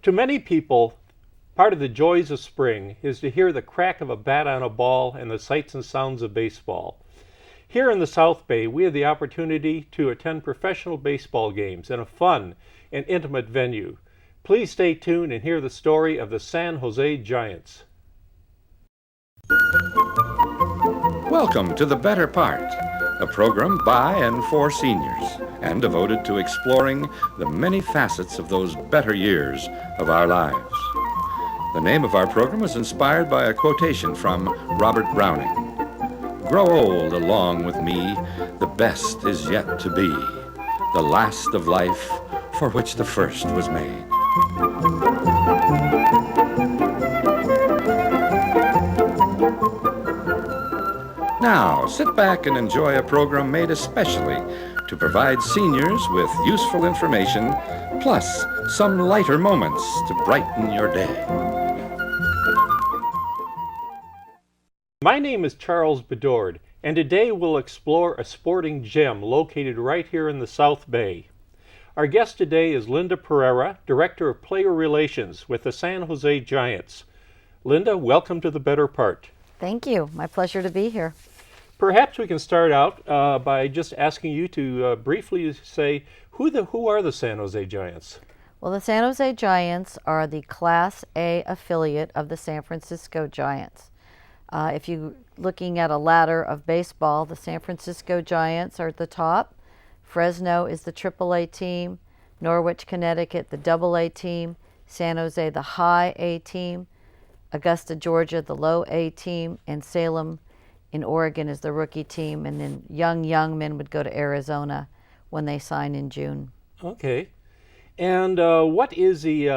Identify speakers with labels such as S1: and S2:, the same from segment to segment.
S1: To many people, part of the joys of spring is to hear the crack of a bat on a ball and the sights and sounds of baseball. Here in the South Bay, we have the opportunity to attend professional baseball games in a fun and intimate venue. Please stay tuned and hear the story of the San Jose Giants.
S2: Welcome to The Better Part, a program by and for seniors and devoted to exploring the many facets of those better years of our lives. The name of our program was inspired by a quotation from Robert Browning. Grow old along with me, the best is yet to be, the last of life for which the first was made. Now, sit back and enjoy a program made especially to provide seniors with useful information, plus some lighter moments to brighten your day.
S1: My name is Charles Bedord, and today we'll explore a sporting gem located right here in the South Bay. Our guest today is Linda Pereira, Director of Player Relations with the San Jose Giants. Linda, welcome to The Better Part.
S3: Thank you. My pleasure to be here.
S1: Perhaps we can start out by just asking you to briefly say who are the San Jose Giants?
S3: Well, the San Jose Giants are the Class A affiliate of the San Francisco Giants. If you're looking at a ladder of baseball, the San Francisco Giants are at the top. Fresno is the AAA team, Norwich, Connecticut, the AA team, San Jose, the high A team, Augusta, Georgia, the low A team, and Salem in Oregon is the rookie team, and then young men would go to Arizona when they sign in June.
S1: Okay. And what is the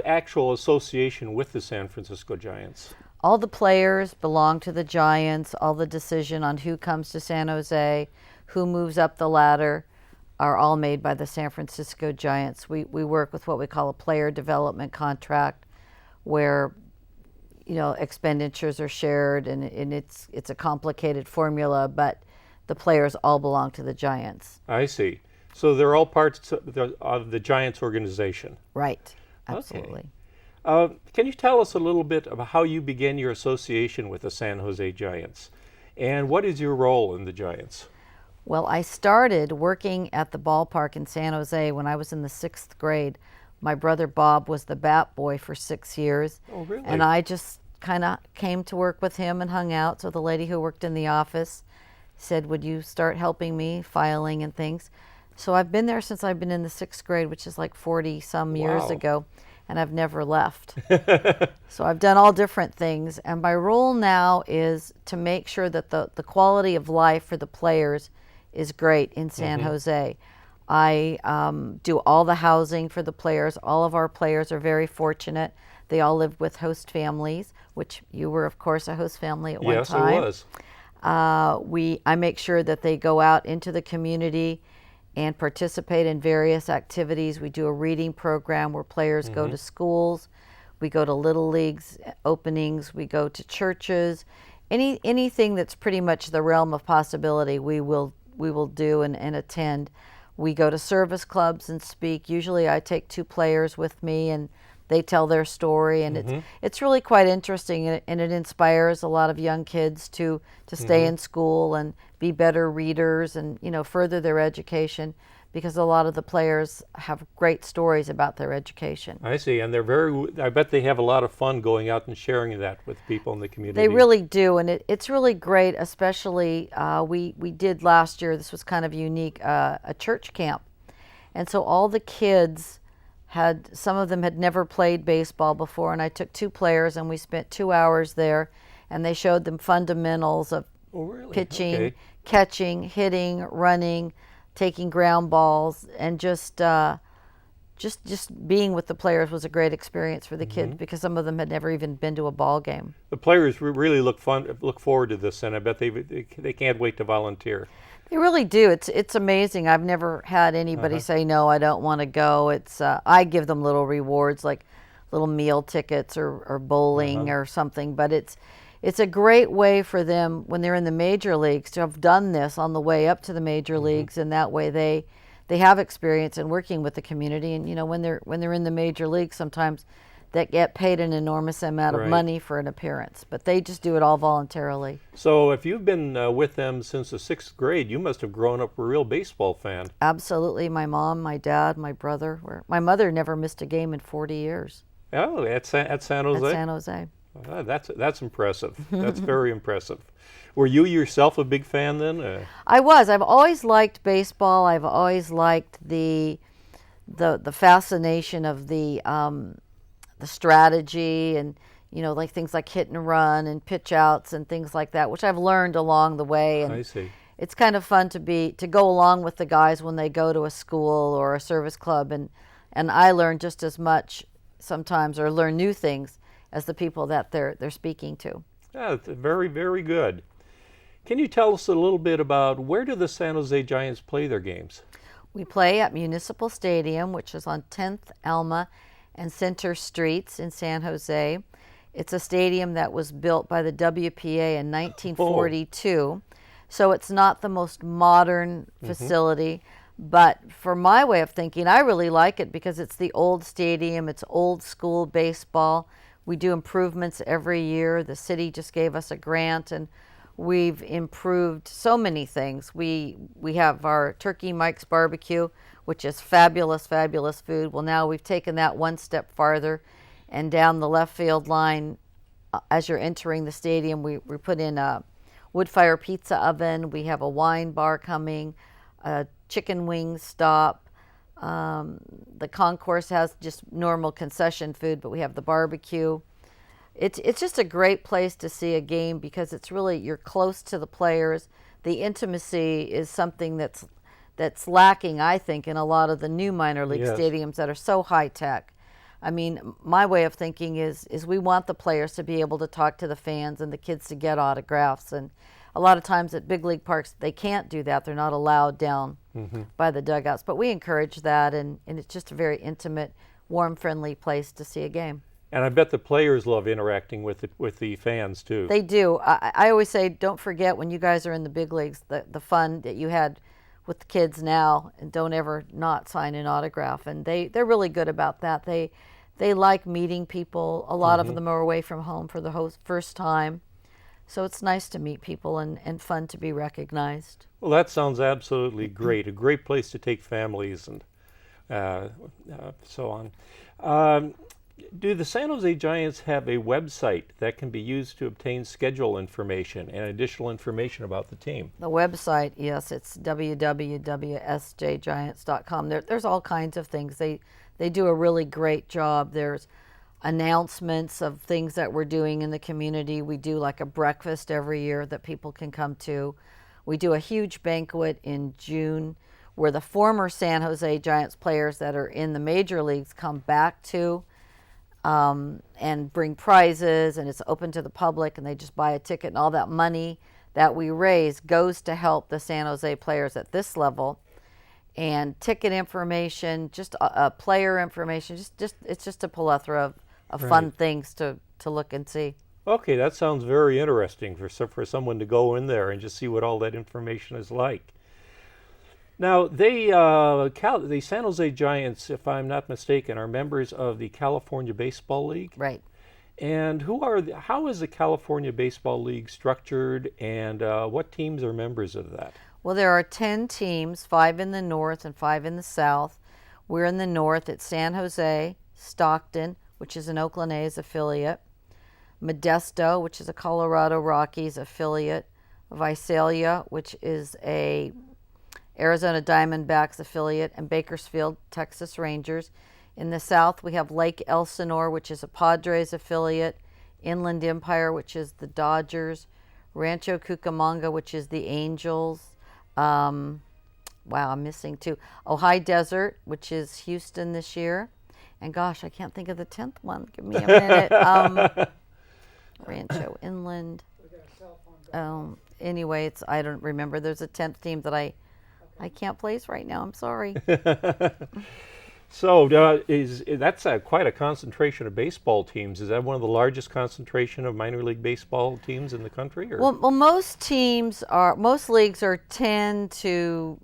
S1: actual association with the San Francisco Giants?
S3: All the players belong to the Giants. All the decision on who comes to San Jose, who moves up the ladder, are all made by the San Francisco Giants. We work with what we call a player development contract, where expenditures are shared, and it's a complicated formula, but the players all belong to the Giants.
S1: I see. So they're all parts of the Giants organization.
S3: Right. Absolutely.
S1: Okay. Can you tell us a little bit about how you began your association with the San Jose Giants, and what is your role in the Giants?
S3: Well, I started working at the ballpark in San Jose when I was in the 6th grade. My brother Bob was the bat boy for 6 years.
S1: Oh, really?
S3: And I just kind of came to work with him and hung out. So the lady who worked in the office said, would you start helping me, filing and things? So I've been there since I've been in the 6th grade, which is like 40-some years ago, and I've never left. So I've done all different things. And my role now is to make sure that the quality of life for the players is great in San Jose. I do all the housing for the players. All of our players are very fortunate. They all live with host families, which you were, of course, a host family at one time.
S1: Yes, I was.
S3: I make sure that they go out into the community and participate in various activities. We do a reading program where players go to schools. We go to Little Leagues openings. We go to churches. Anything that's pretty much the realm of possibility, we will do and attend. We go to service clubs and speak. Usually I take 2 players with me and they tell their story, and it's really quite interesting, and it inspires a lot of young kids to stay in school and be better readers and further their education, because a lot of the players have great stories about their education.
S1: I see, and I bet they have a lot of fun going out and sharing that with people in the community.
S3: They really do, and it's really great, especially we did last year, this was kind of unique, a church camp. And so all the kids some of them had never played baseball before, and I took 2 players and we spent 2 hours there, and they showed them fundamentals of pitching, catching, hitting, running, taking ground balls, and just being with the players was a great experience for the kids, because some of them had never even been to a ball game.
S1: The players really look forward to this, and I bet they can't wait to volunteer.
S3: They really do. It's amazing. I've never had anybody say, no, I don't want to go. It's I give them little rewards, like little meal tickets or bowling or something, but it's a great way for them when they're in the major leagues to have done this on the way up to the major leagues, and that way they have experience in working with the community, and when they're in the major league, sometimes that get paid an enormous amount of
S1: Right.
S3: money for an appearance, but they just do it all voluntarily.
S1: So if you've been with them since the 6th grade, you must have grown up a real baseball fan.
S3: Absolutely. My mom, my dad, my brother. My mother never missed a game in 40 years
S1: Oh, at San
S3: at
S1: Jose?
S3: San Jose.
S1: That's impressive. That's very impressive. Were you yourself a big fan then?
S3: I was. I've always liked baseball. I've always liked the fascination of the strategy, and like things like hit and run and pitch outs and things like that, which I've learned along the way. And
S1: I see.
S3: it's kind of fun to go along with the guys when they go to a school or a service club, and I learn just as much sometimes, or learn new things, as the people that they're speaking to.
S1: Yeah, it's very, very good. Can you tell us a little bit about where do the San Jose Giants play their games?
S3: We play at Municipal Stadium, which is on 10th Alma and Center Streets in San Jose. It's a stadium that was built by the WPA in 1942, so it's not the most modern facility, but for my way of thinking, I really like it because it's the old stadium, it's old school baseball. We do improvements every year. The city just gave us a grant, and we've improved so many things. We have our Turkey Mike's Barbecue, which is fabulous, fabulous food. Well, now we've taken that one step farther, and down the left field line, as you're entering the stadium, we put in a wood fire pizza oven. We have a wine bar coming, a chicken wing stop. The concourse has just normal concession food, but we have the barbecue. It's just a great place to see a game because it's really, you're close to the players. The intimacy is something that's lacking, I think, in a lot of the new minor league
S1: Yes.
S3: stadiums that are so high tech. I mean, my way of thinking is we want the players to be able to talk to the fans and the kids to get autographs. And a lot of times at big league parks, they can't do that. They're not allowed down by the dugouts. But we encourage that, and it's just a very intimate, warm, friendly place to see a game.
S1: And I bet the players love interacting with the fans too.
S3: They do. I always say, don't forget when you guys are in the big leagues, the fun that you had with the kids now, and don't ever not sign an autograph. And they're really good about that. They like meeting people. A lot of them are away from home for the first time. So it's nice to meet people and fun to be recognized.
S1: Well, that sounds absolutely great. A great place to take families and so on. Do the San Jose Giants have a website that can be used to obtain schedule information and additional information about the team?
S3: The website, yes, it's www.sjgiants.com. There's all kinds of things. They do a really great job. There's announcements of things that we're doing in the community. We do like a breakfast every year that people can come to. We do a huge banquet in June where the former San Jose Giants players that are in the major leagues come back to and bring prizes, and it's open to the public, and they just buy a ticket, and all that money that we raise goes to help the San Jose players at this level. And ticket information, just player information, it's just a plethora of fun things to look and see.
S1: Okay, that sounds very interesting for someone to go in there and just see what all that information is like. Now, the San Jose Giants, if I'm not mistaken, are members of the California Baseball League.
S3: Right.
S1: And how is the California Baseball League structured, and what teams are members of that?
S3: Well, there are 10 teams, 5 in the north and 5 in the south. We're in the north at San Jose, Stockton, which is an Oakland A's affiliate, Modesto, which is a Colorado Rockies affiliate, Visalia, which is a Arizona Diamondbacks affiliate, and Bakersfield, Texas Rangers. In the south, we have Lake Elsinore, which is a Padres affiliate, Inland Empire, which is the Dodgers, Rancho Cucamonga, which is the Angels. I'm missing two. Ojai Desert, which is Houston this year. And gosh, I can't think of the 10th one. Give me a minute. Rancho Inland. Anyway, I don't remember. There's a 10th team that I can't place right now. I'm sorry.
S1: So that's quite a concentration of baseball teams. Is that one of the largest concentration of minor league baseball teams in the country? Or?
S3: Well, most leagues are 10 to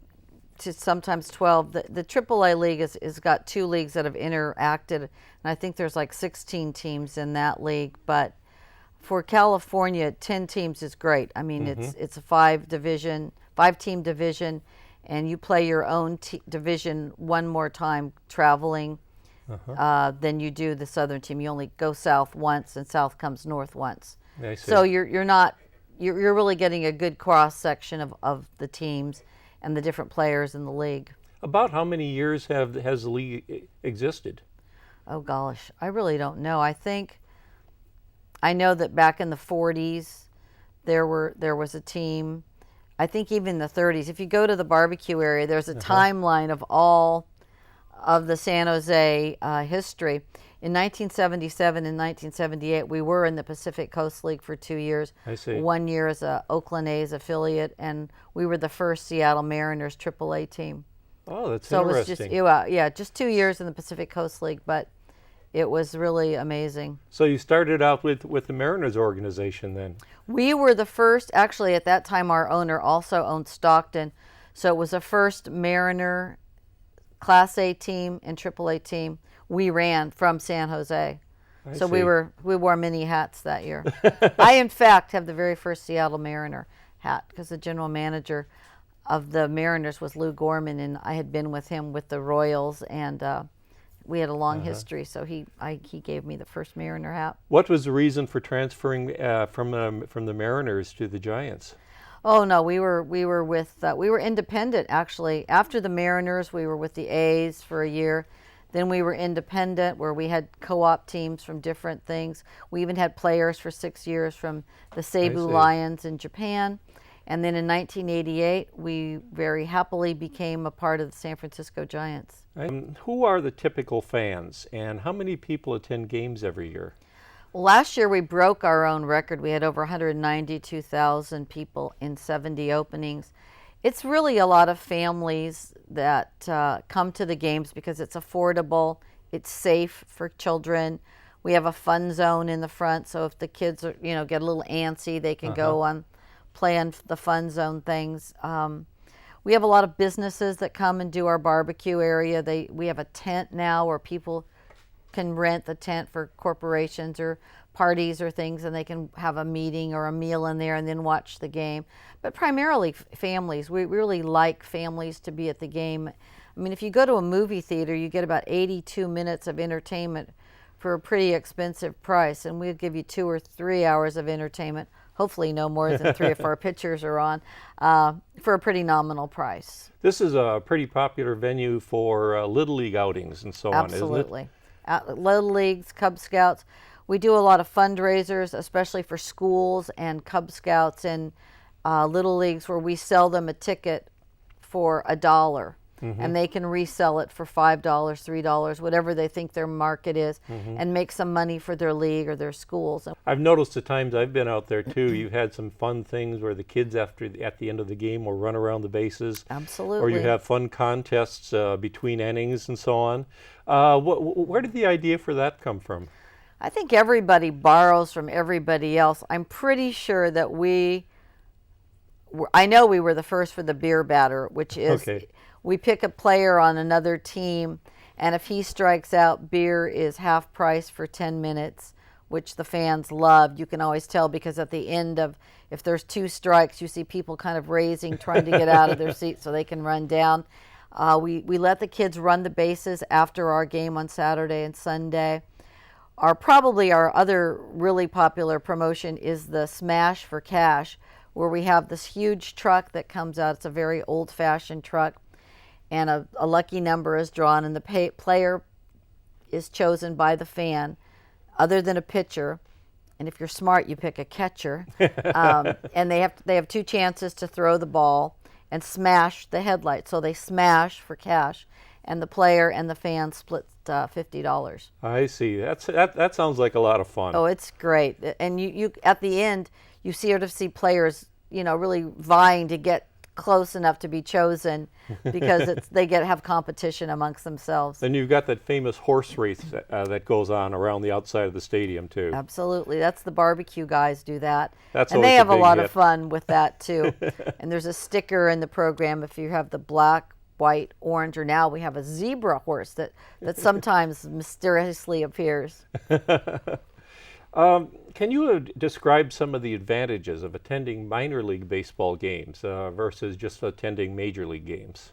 S3: to sometimes 12. The AAA league is got 2 leagues that have interacted, and I think there's like 16 teams in that league. But for California, 10 teams is great. I mean, it's a 5-team division, and you play your own division one more time traveling than you do the Southern team. You only go south once, and south comes north once.
S1: I see.
S3: So you're really getting a good cross section of the teams and the different players in the league.
S1: About how many years has the league existed?
S3: Oh gosh, I really don't know. I know that back in the 40s, there was a team. I think even the 30s. If you go to the barbecue area, there's a timeline of all of the San Jose history. In 1977 and 1978, we were in the Pacific Coast League for 2 years.
S1: I see.
S3: 1 year as a Oakland A's affiliate, and we were the first Seattle Mariners AAA team.
S1: Oh, that's
S3: so
S1: interesting.
S3: it was just just 2 years in the Pacific Coast League, but it was really amazing.
S1: So you started out with the Mariners organization then?
S3: We were the first. Actually, at that time, our owner also owned Stockton, so it was the first Mariner Class A team and AAA team we ran from San Jose. So we wore many hats that year. I, in fact, have the very first Seattle Mariner hat because the general manager of the Mariners was Lou Gorman, and I had been with him with the Royals, and we had a long history. So he gave me the first Mariner hat.
S1: What was the reason for transferring from the Mariners to the Giants?
S3: Oh no, we were independent actually. After the Mariners, we were with the A's for a year. Then we were independent, where we had co-op teams from different things. We even had players for 6 years from the Seibu Lions in Japan. And then in 1988, we very happily became a part of the San Francisco Giants.
S1: Who are the typical fans, and how many people attend games every year?
S3: Well, last year we broke our own record. We had over 192,000 people in 70 openings. It's really a lot of families that come to the games because it's affordable, it's safe for children. We have a fun zone in the front, so if the kids are, get a little antsy, they can go on, play on the fun zone things. We have a lot of businesses that come and do our barbecue area. We have a tent now where people can rent the tent for corporations or parties or things, and they can have a meeting or a meal in there and then watch the game. But primarily families. We really like families to be at the game. I mean, if you go to a movie theater, you get about 82 minutes of entertainment for a pretty expensive price, and we'll give you 2 or 3 hours of entertainment, hopefully no more than 3 if our pictures are on, for a pretty nominal price.
S1: This is a pretty popular venue for Little League outings and so on, isn't it?
S3: Absolutely. Little Leagues, Cub Scouts. We do a lot of fundraisers, especially for schools and Cub Scouts and Little Leagues, where we sell them a ticket for $1, and they can resell it for $5, $3, whatever they think their market is, and make some money for their league or their schools.
S1: I've noticed the times I've been out there too, you've had some fun things where the kids at the end of the game will run around the bases.
S3: Absolutely.
S1: Or you have fun contests between innings and so on. Where did the idea for that come from?
S3: I think everybody borrows from everybody else. I'm pretty sure that I know we were the first for the beer batter, which is we pick a player on another team, and if he strikes out, beer is half price for 10 minutes, which the fans love. You can always tell because at the end of, if there's 2 strikes, you see people kind of raising, trying to get out of their seats so they can run down. We let the kids run the bases after our game on Saturday and Sunday. Probably our other really popular promotion is the Smash for Cash, where we have this huge truck that comes out. It's a very old-fashioned truck, and a lucky number is drawn, and the player is chosen by the fan, other than a pitcher. And if you're smart, you pick a catcher. And they have 2 chances to throw the ball and smash the headlight. So they smash for cash, and the player and the fan split $50.
S1: I see. That sounds like a lot of fun.
S3: Oh, it's great. And you at the end, you see players, really vying to get close enough to be chosen because they have competition amongst themselves.
S1: And you've got that famous horse race that goes on around the outside of the stadium too.
S3: Absolutely. That's the barbecue guys do that.
S1: And
S3: they have a lot of fun with that too. And there's a sticker in the program if you have the black white, orange, or now we have a zebra horse that sometimes mysteriously appears.
S1: Can you describe some of the advantages of attending minor league baseball games versus just attending major league games?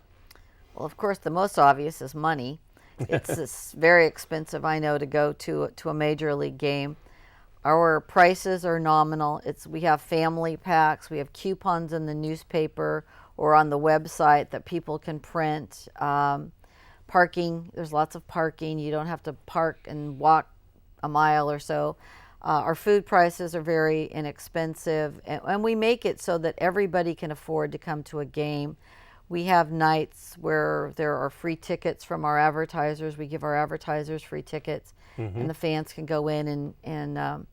S3: Well, of course, the most obvious is money. It's very expensive, I know, to go to a major league game. Our prices are nominal. We have family packs. We have coupons in the newspaper or on the website that people can print. Parking, there's lots of parking. You don't have to park and walk a mile or so. Our food prices are very inexpensive, and we make it so that everybody can afford to come to a game. We have nights where there are free tickets from our advertisers. We give our advertisers free tickets, and the fans can go in and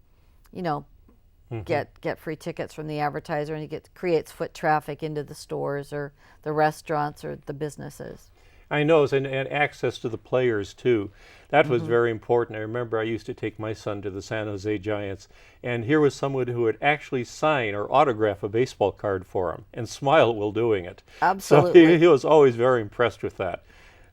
S3: get free tickets from the advertiser, and it creates foot traffic into the stores or the restaurants or the businesses.
S1: I know, and access to the players too. That was very important. I remember I used to take my son to the San Jose Giants, and here was someone who would actually sign or autograph a baseball card for him and smile while doing it.
S3: Absolutely.
S1: So he was always very impressed with that.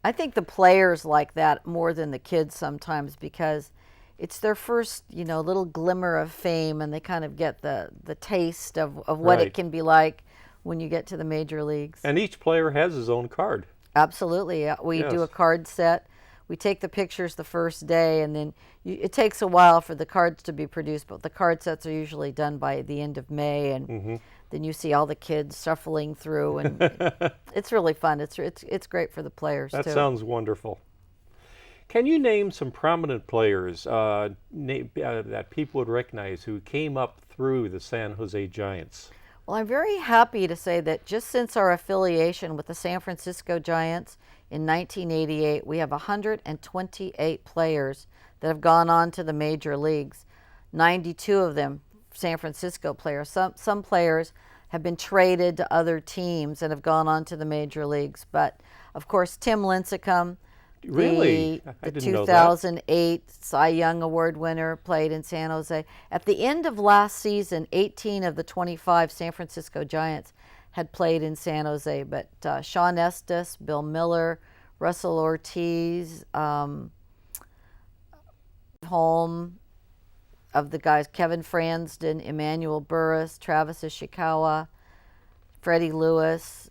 S3: I think the players like that more than the kids sometimes because it's their first, little glimmer of fame, and they kind of get the taste of what
S1: Right.
S3: it can be like when you get to the major leagues.
S1: And each player has his own card.
S3: Absolutely. We do
S1: Yes.
S3: a card set. We take the pictures the first day, and then it takes a while for the cards to be produced, but the card sets are usually done by the end of May, and then you see all the kids shuffling through, and it's really fun. It's great for the players,
S1: That
S3: too.
S1: sounds wonderful. Can you name some prominent players that people would recognize who came up through the San Jose Giants?
S3: Well, I'm very happy to say that just since our affiliation with the San Francisco Giants in 1988, we have 128 players that have gone on to the major leagues. 92 of them San Francisco players. Some players have been traded to other teams and have gone on to the major leagues. But of course, Tim Lincecum,
S1: Really? I
S3: the
S1: didn't know that.
S3: 2008 Cy Young Award winner, played in San Jose. At the end of last season, 18 of the 25 San Francisco Giants had played in San Jose, but Sean Estes, Bill Miller, Russell Ortiz, Holm, of the guys, Kevin Fransden, Emmanuel Burris, Travis Ishikawa, Freddie Lewis,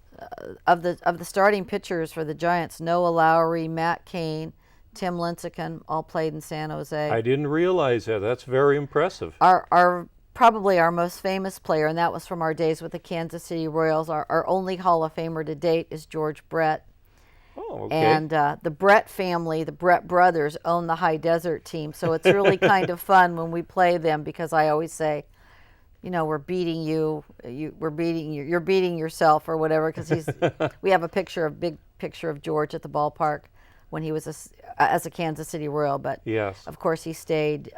S3: of the starting pitchers for the Giants, Noah Lowry, Matt Cain, Tim Lincecum, all played in San Jose.
S1: I didn't realize that. That's very impressive.
S3: Probably our most famous player, and that was from our days with the Kansas City Royals. Our only Hall of Famer to date is George Brett.
S1: Oh, okay.
S3: And the Brett family, the Brett brothers, own the High Desert team. So it's really kind of fun when we play them, because I always say, we're beating you, you're beating yourself or whatever, because we have a big picture of George at the ballpark when he was as a Kansas City Royal. But
S1: Yes.
S3: of course he stayed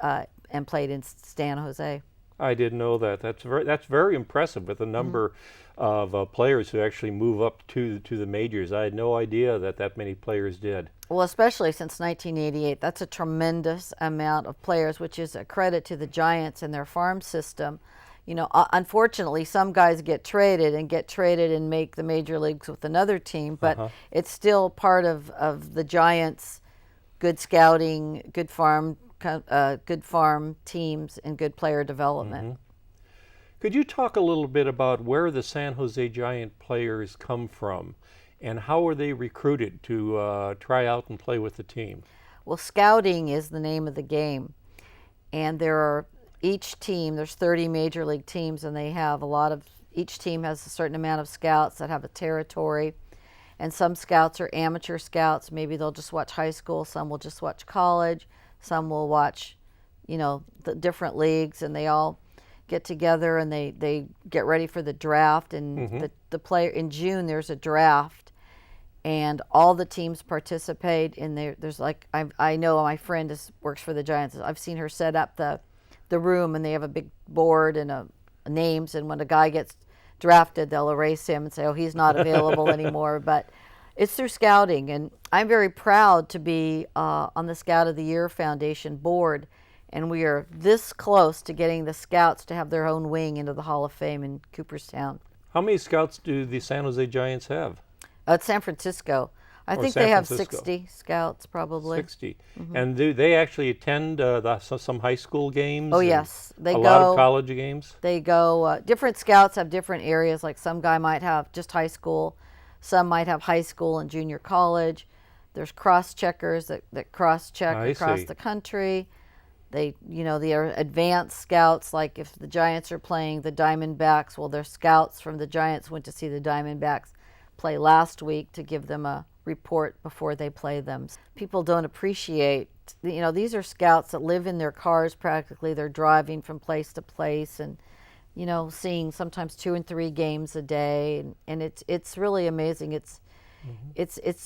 S3: and played in San Jose.
S1: I didn't know that. That's very impressive with the number of players who actually move up to the majors. I had no idea that many players did.
S3: Well, especially since 1988, that's a tremendous amount of players, which is a credit to the Giants and their farm system. Unfortunately, some guys get traded and make the major leagues with another team, but it's still part of the Giants' good scouting, good farm teams, and good player development.
S1: Could you talk a little bit about where the San Jose Giant players come from, and how were they recruited to try out and play with the team?
S3: Well, scouting is the name of the game, and each team, there's 30 major league teams, and each team has a certain amount of scouts that have a territory, and some scouts are amateur scouts. Maybe they'll just watch high school, some will just watch college, some will watch, the different leagues, and they all get together and they get ready for the draft. And the player in June, there's a draft, and all the teams participate in there. There's I know my friend works for the Giants. I've seen her set up the room, and they have a big board and names, and when a guy gets drafted, they'll erase him and say, oh, he's not available anymore. But it's through scouting, and I'm very proud to be on the Scout of the Year Foundation board, and we are this close to getting the scouts to have their own wing into the Hall of Fame in Cooperstown.
S1: How many scouts do the San Jose Giants have?
S3: It's San Francisco. I think
S1: San
S3: they have
S1: Francisco.
S3: 60 scouts probably.
S1: 60. And do they actually attend some high school games?
S3: Oh
S1: and
S3: yes, they
S1: a
S3: go.
S1: lot of college games?
S3: They go. Different scouts have different areas. Like some guy might have just high school, some might have high school and junior college. There's cross checkers that cross check
S1: I
S3: across
S1: see.
S3: the country. They, they are advanced scouts. Like if the Giants are playing the Diamondbacks, well, their scouts from the Giants went to see the Diamondbacks play last week to give them a report before they play them. People don't appreciate, these are scouts that live in their cars practically. They're driving from place to place and, seeing sometimes 2 and 3 games a day. And it's really amazing. It's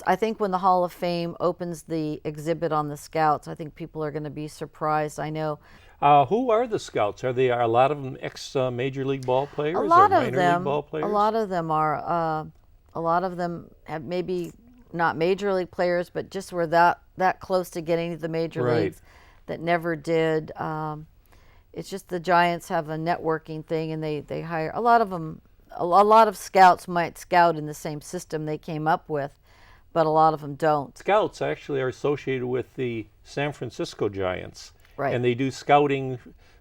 S3: I think when the Hall of Fame opens the exhibit on the scouts, I think people are going to be surprised. I know
S1: Who are the scouts? Are they a lot of them ex-major league ball players
S3: a lot
S1: or
S3: of
S1: minor
S3: them
S1: league ball players?
S3: a lot of them are a lot of them have maybe not major league players, but just were that close to getting to the major
S1: Right.
S3: leagues that never did. It's just the Giants have a networking thing, and they hire a lot of them. A lot of scouts might scout in the same system they came up with, but a lot of them don't.
S1: Scouts actually are associated with the San Francisco Giants.
S3: Right.
S1: And they do scouting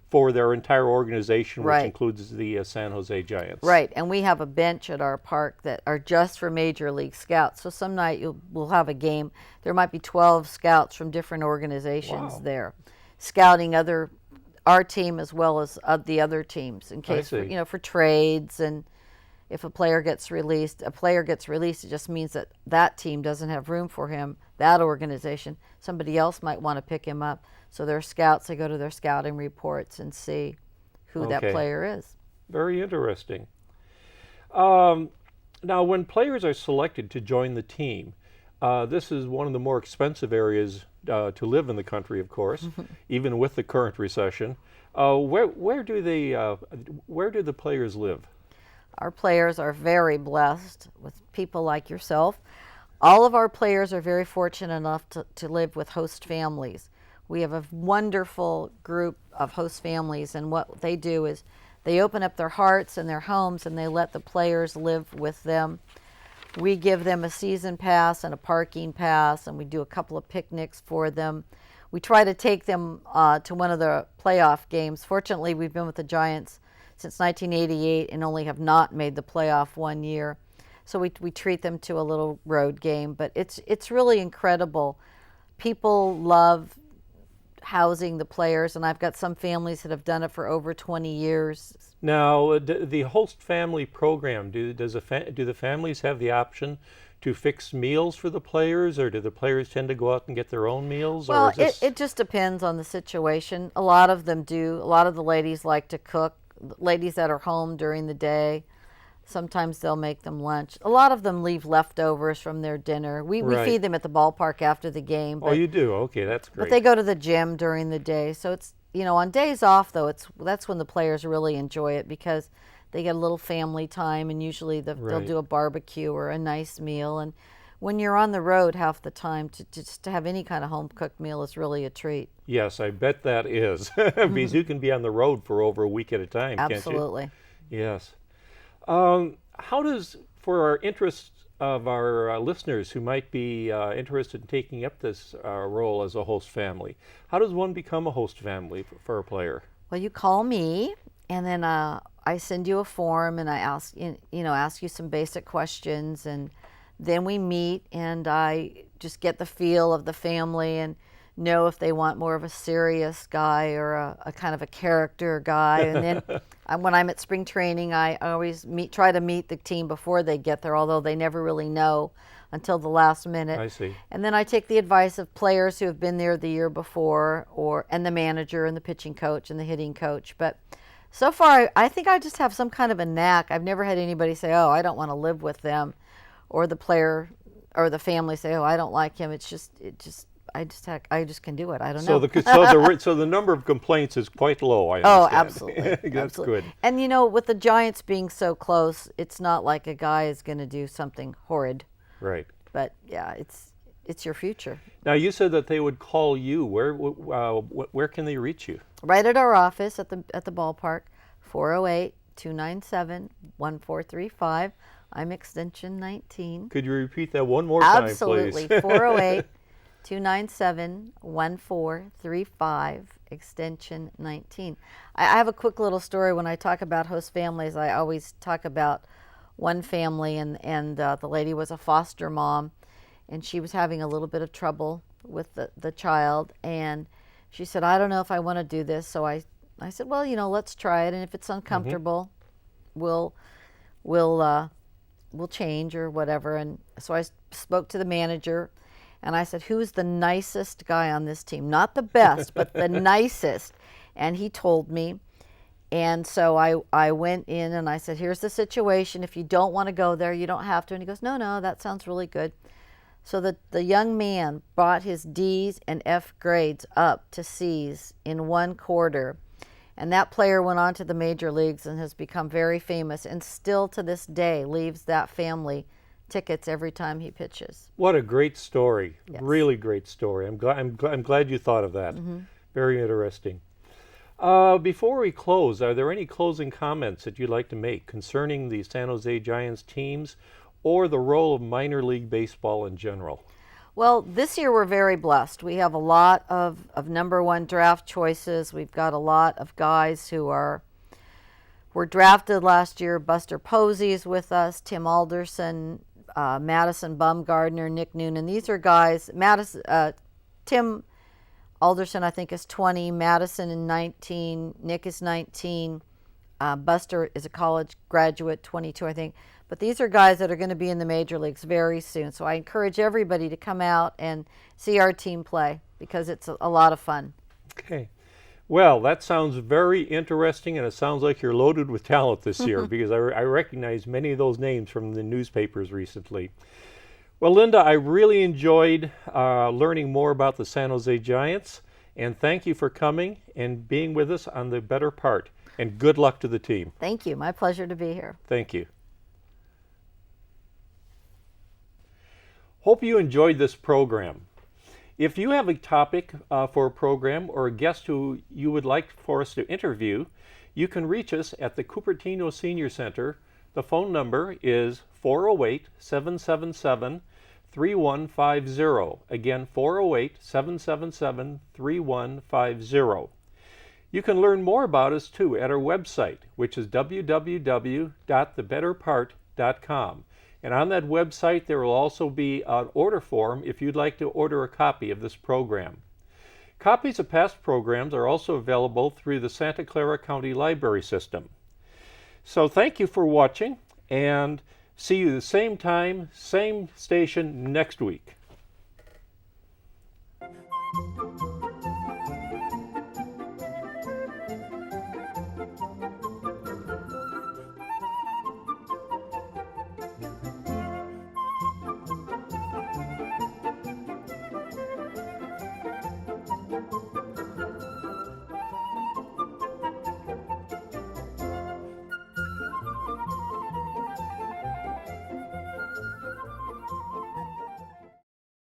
S1: for their entire organization, which
S3: Right.
S1: includes the San Jose Giants.
S3: Right, and we have a bench at our park that are just for major league scouts. So some night we'll have a game. There might be 12 scouts from different organizations
S1: Wow.
S3: there, scouting our team as well as the other teams in case
S1: see.
S3: for trades. And if a player gets released, it just means that that team doesn't have room for him. That organization, somebody else might want to pick him up. So their scouts, they go to their scouting reports and see who that
S1: Okay.
S3: player is.
S1: Very interesting. Now, when players are selected to join the team, this is one of the more expensive areas to live in the country, of course, even with the current recession. Where do the players live?
S3: Our players are very blessed with people like yourself. All of our players are very fortunate enough to live with host families. We have a wonderful group of host families, and what they do is they open up their hearts and their homes and they let the players live with them. We give them a season pass and a parking pass, and we do a couple of picnics for them. We try to take them to one of the playoff games. Fortunately, we've been with the Giants since 1988 and only have not made the playoff one year. So we treat them to a little road game, but it's really incredible. People love housing the players, and I've got some families that have done it for over 20 years.
S1: Now, the host family program, do the families have the option to fix meals for the players, or do the players tend to go out and get their own meals?
S3: Well,
S1: or is this...
S3: it just depends on the situation. A lot of them do. A lot of the ladies like to cook. Ladies that are home during the day, sometimes they'll make them lunch. A lot of them leave leftovers from their dinner. We
S1: Right.
S3: feed them at the ballpark after the game.
S1: Oh, you do? Okay, that's great.
S3: But they go to the gym during the day. So it's, on days off, though, that's when the players really enjoy it because they get a little family time, and usually they'll
S1: Right.
S3: do a barbecue or a nice meal. And when you're on the road half the time, to have any kind of home-cooked meal is really a treat.
S1: Yes, I bet that is. Because you can be on the road for over a week at a time,
S3: Absolutely.
S1: can't you? Yes. How does, for our interest of our listeners who might be interested in taking up this role as a host family, how does one become a host family for a player?
S3: Well, you call me, and then I send you a form, and I ask you some basic questions, and then we meet, and I just get the feel of the family and know if they want more of a serious guy or a kind of a character guy. And then when I'm at spring training, I always try to meet the team before they get there, although they never really know until the last minute.
S1: I see.
S3: And then I take the advice of players who have been there the year before, and the manager and the pitching coach and the hitting coach. But so far, I think I just have some kind of a knack. I've never had anybody say, "Oh, I don't want to live with them," or the player or the family say, "Oh, I don't like him." I just can do it. I don't know.
S1: So the number of complaints is quite low, I
S3: Oh,
S1: understand.
S3: absolutely.
S1: That's
S3: Absolutely.
S1: good.
S3: And with the Giants being so close, it's not like a guy is going to do something horrid.
S1: Right.
S3: But yeah, it's your future.
S1: Now, you said that they would call you. Where can they reach you?
S3: Right at our office at the ballpark, 408-297-1435. I'm extension 19.
S1: Could you repeat that one more time,
S3: Absolutely.
S1: please?
S3: 408-297-1435, extension 19. I have a quick little story. When I talk about host families, I always talk about one family, and the lady was a foster mom, and she was having a little bit of trouble with the child, and she said, I don't know if I want to do this. So I said, well, let's try it, and if it's uncomfortable, we'll change or whatever. And so I spoke to the manager, and I said, who's the nicest guy on this team? Not the best, but the nicest. And he told me. And so I went in and I said, here's the situation. If you don't want to go there, you don't have to. And he goes, no, that sounds really good. So the young man brought his D's and F grades up to C's in 1 quarter. And that player went on to the major leagues and has become very famous, and still to this day leaves that family tickets every time he pitches.
S1: What a great story.
S3: Yes.
S1: Really great story. I'm glad you thought of that. Very interesting. Before we close, are there any closing comments that you'd like to make concerning the San Jose Giants teams or the role of minor league baseball in general?
S3: Well, this year we're very blessed. We have a lot of number 1 draft choices. We've got a lot of guys who were drafted last year. Buster Posey's with us, Tim Alderson, Madison Bumgardner, Nick Noonan. These are guys. Tim Alderson, I think, is 20. Madison is 19. Nick is 19. Buster is a college graduate, 22, I think. But these are guys that are going to be in the major leagues very soon. So I encourage everybody to come out and see our team play, because it's a lot of fun.
S1: Okay. Well, that sounds very interesting, and it sounds like you're loaded with talent this year, because I recognize many of those names from the newspapers recently. Well, Linda, I really enjoyed learning more about the San Jose Giants, and thank you for coming and being with us on The Better Part, and good luck to the team.
S3: Thank you. My pleasure to be here.
S1: Thank you. Hope you enjoyed this program. If you have a topic for a program or a guest who you would like for us to interview, you can reach us at the Cupertino Senior Center. The phone number is 408-777-3150. Again, 408-777-3150. You can learn more about us too at our website, which is www.thebetterpart.com. And on that website, there will also be an order form if you'd like to order a copy of this program. Copies of past programs are also available through the Santa Clara County Library System. So thank you for watching, and see you the same time, same station next week.